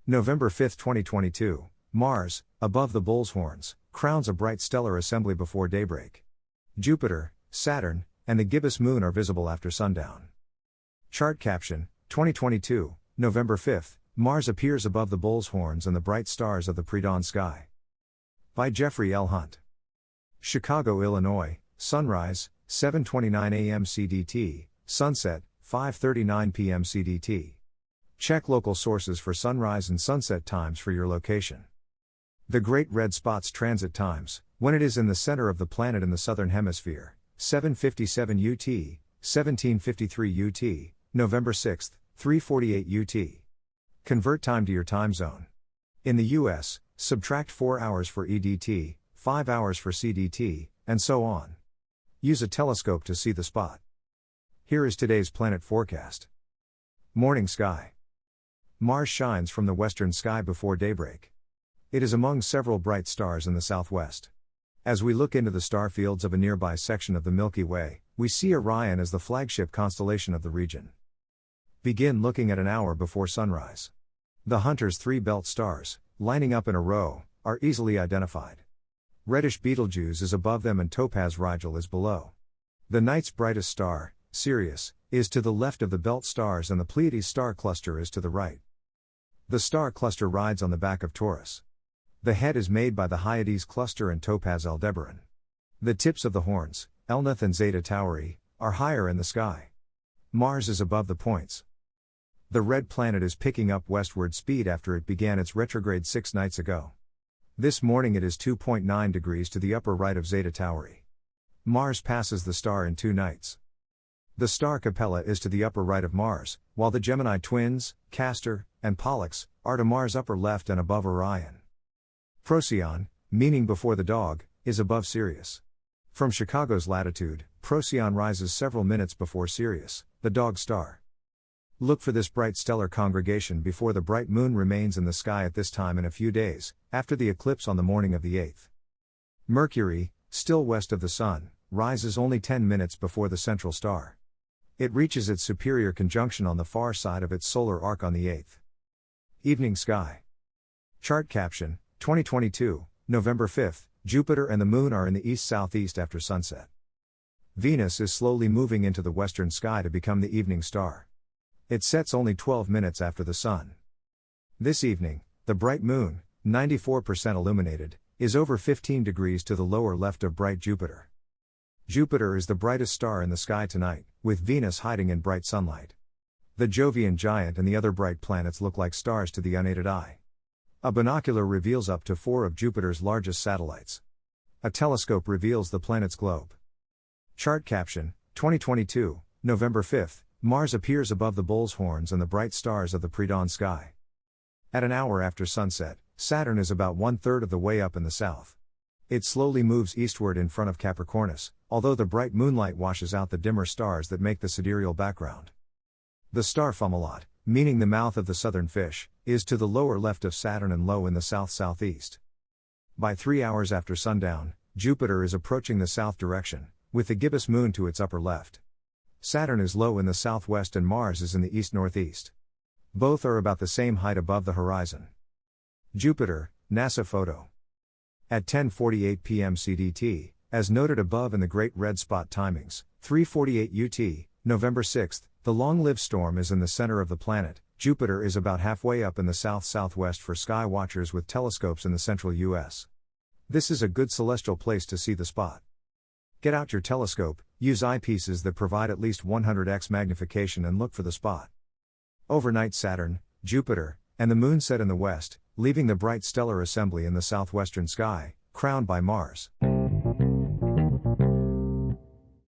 November 5, 2022, Mars, above the bull's horns, crowns a bright stellar assembly before daybreak. Jupiter, Saturn, and the gibbous moon are visible after sundown. Chart caption, 2022, November 5, Mars appears above the bull's horns and the bright stars of the pre-dawn sky. By Jeffrey L. Hunt. Chicago, Illinois, sunrise, 7:29 a.m. CDT, sunset, 5:39 p.m. CDT. Check local sources for sunrise and sunset times for your location. The Great Red Spot's transit times, when it is in the center of the planet in the southern hemisphere, 7:57 UT, 17:53 UT, November 6, 3:48 UT. Convert time to your time zone. In the US, subtract 4 hours for EDT, 5 hours for CDT, and so on. Use a telescope to see the spot. Here is today's planet forecast. Morning sky. Mars shines from the western sky before daybreak. It is among several bright stars in the southwest. As we look into the star fields of a nearby section of the Milky Way, we see Orion as the flagship constellation of the region. Begin looking at an hour before sunrise. The Hunter's three belt stars, lining up in a row, are easily identified. Reddish Betelgeuse is above them and Topaz Rigel is below. The night's brightest star, Sirius, is to the left of the belt stars and the Pleiades star cluster is to the right. The star cluster rides on the back of Taurus. The head is made by the Hyades cluster and Topaz Aldebaran. The tips of the horns, Elnath and Zeta Tauri, are higher in the sky. Mars is above the points. The red planet is picking up westward speed after it began its retrograde 6 nights ago. This morning it is 2.9 degrees to the upper right of Zeta Tauri. Mars passes the star in 2 nights. The star Capella is to the upper right of Mars, while the Gemini twins, Castor, and Pollux, are to Mars' upper left and above Orion. Procyon, meaning before the dog, is above Sirius. From Chicago's latitude, Procyon rises several minutes before Sirius, the dog star. Look for this bright stellar congregation before the bright moon remains in the sky at this time in a few days, after the eclipse on the morning of the 8th. Mercury, still west of the Sun, rises only 10 minutes before the central star. It reaches its superior conjunction on the far side of its solar arc on the 8th. Evening sky. Chart caption, 2022, November 5, Jupiter and the Moon are in the east-southeast after sunset. Venus is slowly moving into the western sky to become the evening star. It sets only 12 minutes after the Sun. This evening, the bright moon, 94% illuminated, is over 15 degrees to the lower left of bright Jupiter. Jupiter is the brightest star in the sky tonight, with Venus hiding in bright sunlight. The Jovian giant and the other bright planets look like stars to the unaided eye. A binocular reveals up to 4 of Jupiter's largest satellites. A telescope reveals the planet's globe. Chart caption, 2022, November 5, Mars appears above the bull's horns and the bright stars of the pre-dawn sky. At an hour after sunset, Saturn is about 1/3 of the way up in the south. It slowly moves eastward in front of Capricornus, although the bright moonlight washes out the dimmer stars that make the sidereal background. The star Fomalhaut, meaning the mouth of the southern fish, is to the lower left of Saturn and low in the south-southeast. By 3 hours after sundown, Jupiter is approaching the south direction, with the gibbous moon to its upper left. Saturn is low in the southwest and Mars is in the east-northeast. Both are about the same height above the horizon. Jupiter, NASA photo. At 10:48 p.m. CDT, as noted above in the Great Red Spot timings, 3:48 UT, November 6, the long-lived storm is in the center of the planet. Jupiter is about halfway up in the south-southwest for sky watchers with telescopes in the central US. This is a good celestial place to see the spot. Get out your telescope, use eyepieces that provide at least 100x magnification and look for the spot. Overnight Saturn, Jupiter, and the Moon set in the west, leaving the bright stellar assembly in the southwestern sky, crowned by Mars.